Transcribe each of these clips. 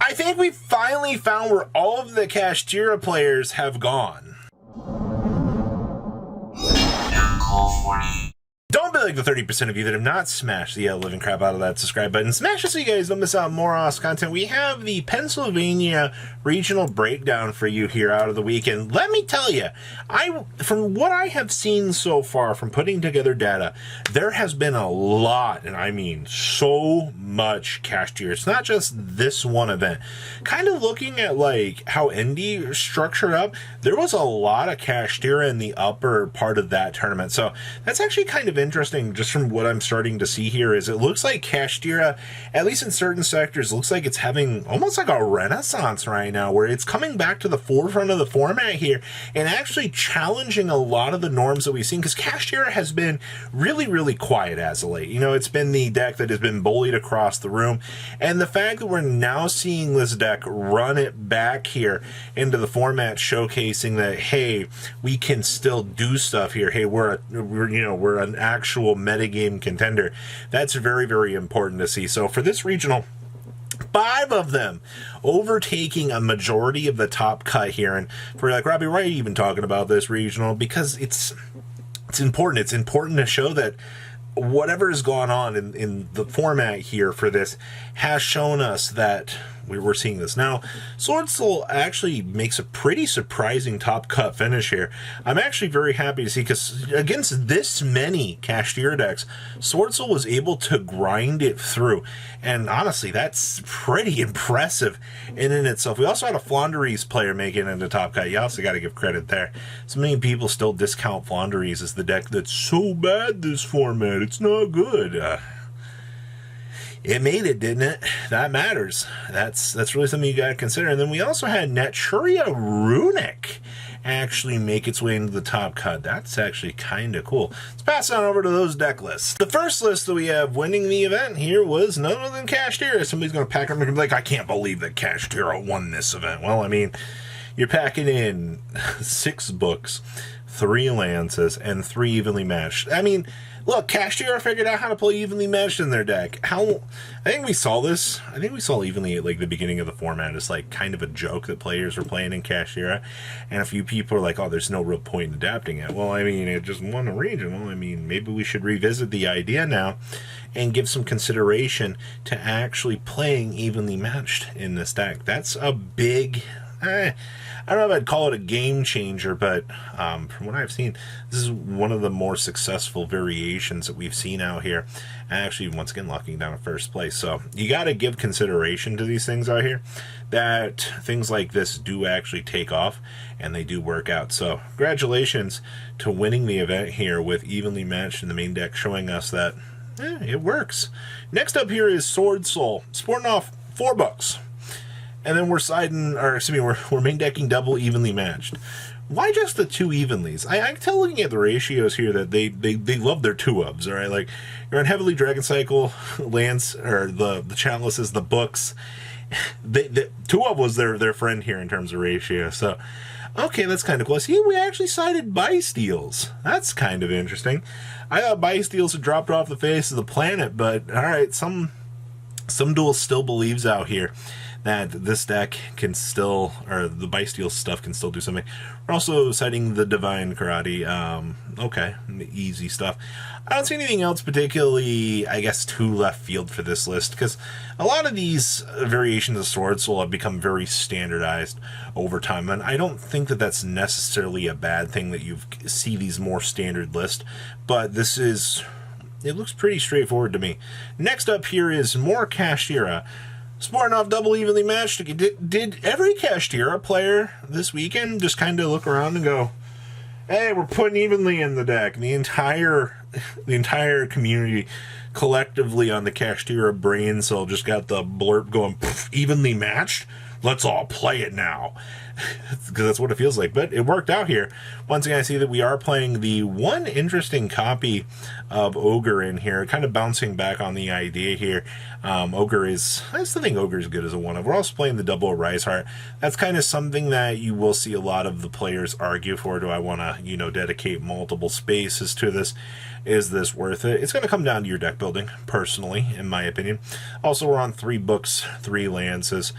I think we finally found where all of the kashtira players have gone. Don't be like the 30% of you that have not smashed the living crap out of that subscribe button. Smash it so you guys don't miss out on more awesome content. We have the Pennsylvania regional breakdown for you here out of the weekend. Let me tell you, from what I have seen so far from putting together data, there has been a lot, and I mean so much kashtira. It's not just this one event. Kind of looking at like how Indy structured up, there was a lot of kashtira in the upper part of that tournament. So that's actually kind of interesting just from what I'm starting to see here. Is it looks like kashtira, at least in certain sectors, looks like it's having almost like a renaissance right now, where it's coming back to the forefront of the format here and actually challenging a lot of the norms that we've seen, because kashtira has been really quiet as of late. You know, it's been the deck that has been bullied across the room, and the fact that we're now seeing this deck run it back here into the format, showcasing that, hey, we can still do stuff here. Hey, we're an actual metagame contender. That's very important to see. So for this regional, 5 of them overtaking a majority of the top cut here. And for like, Robbie, why are you even talking about this regional? Because it's important. It's important to show that whatever has gone on in the format here for this has shown us that we're seeing this. Now, Sword Soul actually makes a pretty surprising top cut finish here. I'm actually very happy to see, because against this many kashtira decks, Sword Soul was able to grind it through. And honestly, that's pretty impressive in and itself. We also had a Flaunderies player making it into top cut. You also got to give credit there. So many people still discount Flaunderies as the deck that's so bad this format. It's not good. It made it, didn't it? That matters. That's really something you got to consider. And then we also had Naturia Runic actually make its way into the top cut. That's actually kind of cool. Let's pass on over to those deck lists. The first list that we have winning the event here was none other than kashtira. Somebody's going to pack up and be like, I can't believe that kashtira won this event. Well, I mean, you're packing in 6 books, 3 lances, and 3 evenly matched. I mean, look, kashtira figured out how to play evenly matched in their deck. I think we saw this. I think we saw evenly at like the beginning of the format as like kind of a joke that players were playing in kashtira, and a few people are like, "Oh, there's no real point in adapting it." Well, I mean, it just won a regional. I mean, maybe we should revisit the idea now and give some consideration to actually playing evenly matched in this deck. That's a big. I don't know if I'd call it a game changer, but from what I've seen, this is one of the more successful variations that we've seen out here. And actually, once again, locking down in first place. So you got to give consideration to these things out here, that things like this do actually take off and they do work out. So congratulations to winning the event here with evenly matched in the main deck, showing us that it works. Next up here is Sword Soul, sporting off 4 books. And then we're main decking double evenly matched. Why just the 2 evenlies? I can tell looking at the ratios here that they love their 2-ofs, all right? Like, you're on Heavily Dragon Cycle, Lance, or the Chalices, the books. The 2-of was their friend here in terms of ratio. So, okay, that's kind of cool. See, we actually cited Bysteals. That's kind of interesting. I thought Bysteals had dropped off the face of the planet, but all right, some duel still believes out here that this deck can still, or the Bysteal stuff can still do something. We're also citing the Divine Karate. Okay, easy stuff. I don't see anything else particularly, I guess, too left field for this list, because a lot of these variations of Sword Soul have become very standardized over time, and I don't think that that's necessarily a bad thing that you see these more standard lists, but this is, it looks pretty straightforward to me. Next up here is more kashtira. Sporting off double evenly matched. Did every kashtira player this weekend just kind of look around and go, hey, we're putting evenly in the deck? The entire community collectively on the kashtira brain cell just got the blurb going, evenly matched? Let's all play it now. Because that's what it feels like. But it worked out here. Once again, I see that we are playing the one interesting copy of Ogre in here. Kind of bouncing back on the idea here. Ogre is, I still think Ogre is good as a 1-of. We're also playing the double Rise Heart. That's kind of something that you will see a lot of the players argue for. Do I want to, dedicate multiple spaces to this? Is this worth it? It's going to come down to your deck building, personally, in my opinion. Also, we're on 3 books, 3 lances,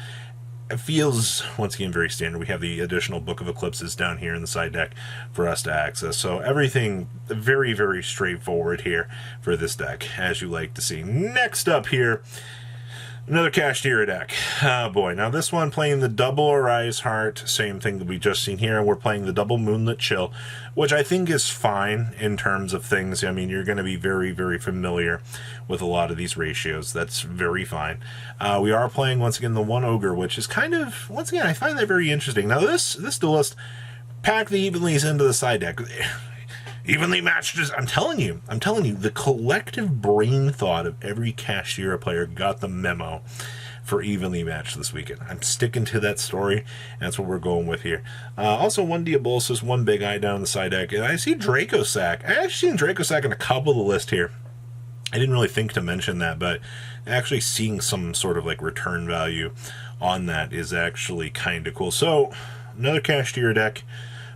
it feels, once again, very standard. We have the additional Book of Eclipses down here in the side deck for us to access. So everything very, very straightforward here for this deck, as you like to see. Next up here, another kashtira deck. Oh boy, now this one playing the double Arise Heart, same thing that we just seen here. We're playing the double Moonlit Chill, which I think is fine in terms of things. I mean, you're going to be very, very familiar with a lot of these ratios. That's very fine. We are playing, once again, the one Ogre, which is kind of, once again, I find that very interesting. Now this duelist packed the Evenlies into the side deck. Evenly matched. I'm telling you, the collective brain thought of every kashtira player got the memo for Evenly Matched this weekend. I'm sticking to that story, and that's what we're going with here. Also, one Diabolus, one Big Eye down the side deck, and I see Dracosac. I actually seen Dracosac in a couple of the list here. I didn't really think to mention that, but actually seeing some sort of like return value on that is actually kind of cool. So, another kashtira deck.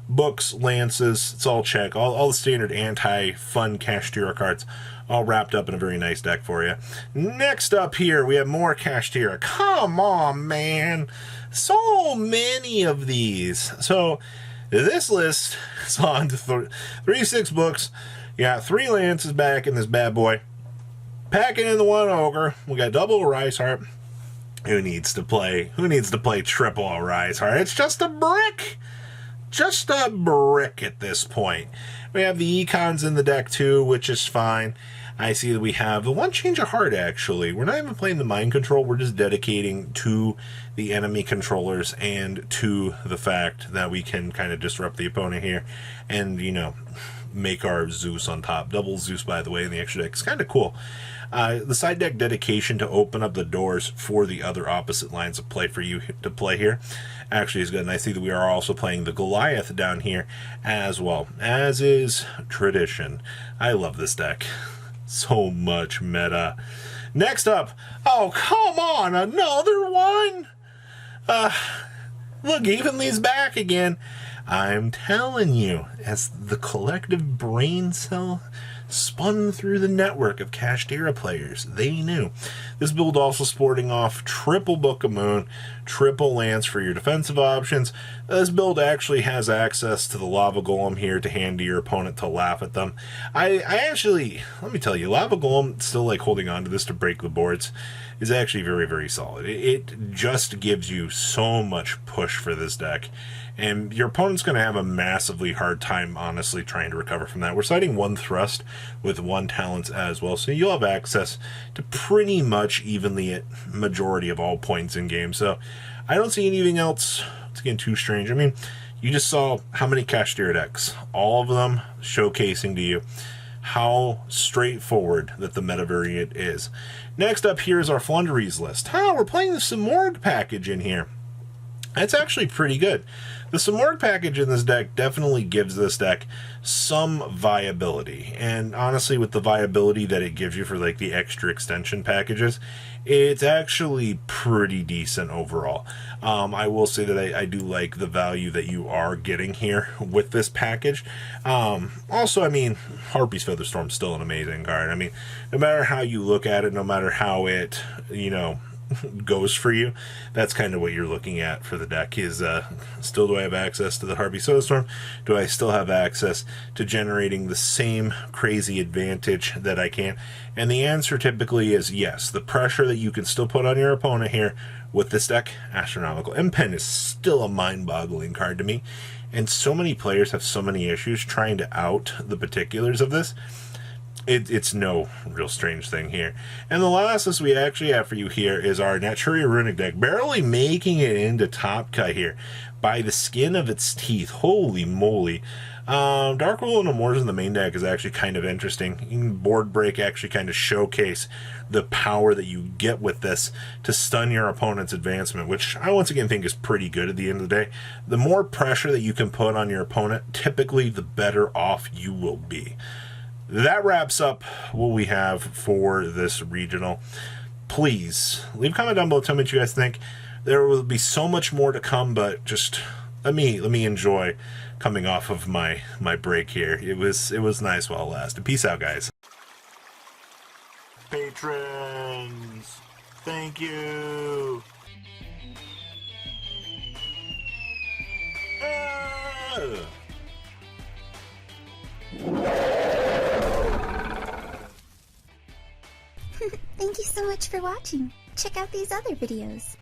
Books, lances, it's all check. All the standard anti-fun kashtira cards all wrapped up in a very nice deck for you. Next up here, we have more kashtira. Come on, man. So many of these. So this list is on to 36 books. You got 3 lances back in this bad boy. Packing in the one Ogre. We got double Arise Heart. Who needs to play triple Arise Heart? It's just a brick. Just a brick at this point. We have the Econs in the deck too, which is fine. I see that we have the one Change of Heart, actually. We're not even playing the Mind Control. We're just dedicating to the enemy controllers and to the fact that we can kind of disrupt the opponent here and, you know, make our Zeus on top. Double Zeus, by the way, in the extra deck. It's kind of cool. The side deck dedication to open up the doors for the other opposite lines of play for you to play here actually is good. And I see that we are also playing the Goliath down here as well, as is tradition. I love this deck. So much meta. Next up, oh, come on, another one? Look, Evenly's back again. I'm telling you, as the collective brain cell spun through the network of kashtira players, they knew. This build also sporting off triple Book of Moon, triple Lance for your defensive options. This build actually has access to the Lava Golem here to hand to your opponent to laugh at them. I actually, let me tell you, Lava Golem, still like holding on to this to break the boards, is actually very, very solid. It just gives you so much push for this deck. And your opponent's going to have a massively hard time, honestly, trying to recover from that. We're citing one Thrust with one Talents as well, so you'll have access to pretty much evenly at majority of all points in game. So I don't see anything else that's getting too strange. I mean, you just saw how many kashtira decks, all of them showcasing to you how straightforward that the meta variant is. Next up here is our Flunderies list. We're playing the Simorg package in here. That's actually pretty good. The Simorg package in this deck definitely gives this deck some viability. And honestly, with the viability that it gives you for like the extra extension packages, it's actually pretty decent overall. I will say that I do like the value that you are getting here with this package. Also, I mean, Harpy's Featherstorm's still an amazing card. I mean, no matter how you look at it, no matter how it, you know, goes for you, that's kind of what you're looking at for the deck is still do I have access to the Harpy Soulstorm? Do I still have access to generating the same crazy advantage that I can? And the answer typically is yes. The pressure that you can still put on your opponent here with this deck, astronomical. M-Pen is still a mind-boggling card to me, and so many players have so many issues trying to out the particulars of this. It's no real strange thing here. And the last list we actually have for you here is our Naturia Runic deck, barely making it into top cut here by the skin of its teeth. Holy moly. Dark Rule and Amors in the main deck is actually kind of interesting. You can board break, actually kind of showcase the power that you get with this to stun your opponent's advancement, which I once again think is pretty good at the end of the day. The more pressure that you can put on your opponent, typically the better off you will be. That wraps up what we have for this regional. Please leave a comment down below. Tell me what you guys think. There will be so much more to come, but just let me enjoy coming off of my break here. It was nice while it lasted. Peace out, guys. Patrons, thank you. ya! Thank you so much for watching. Check out these other videos.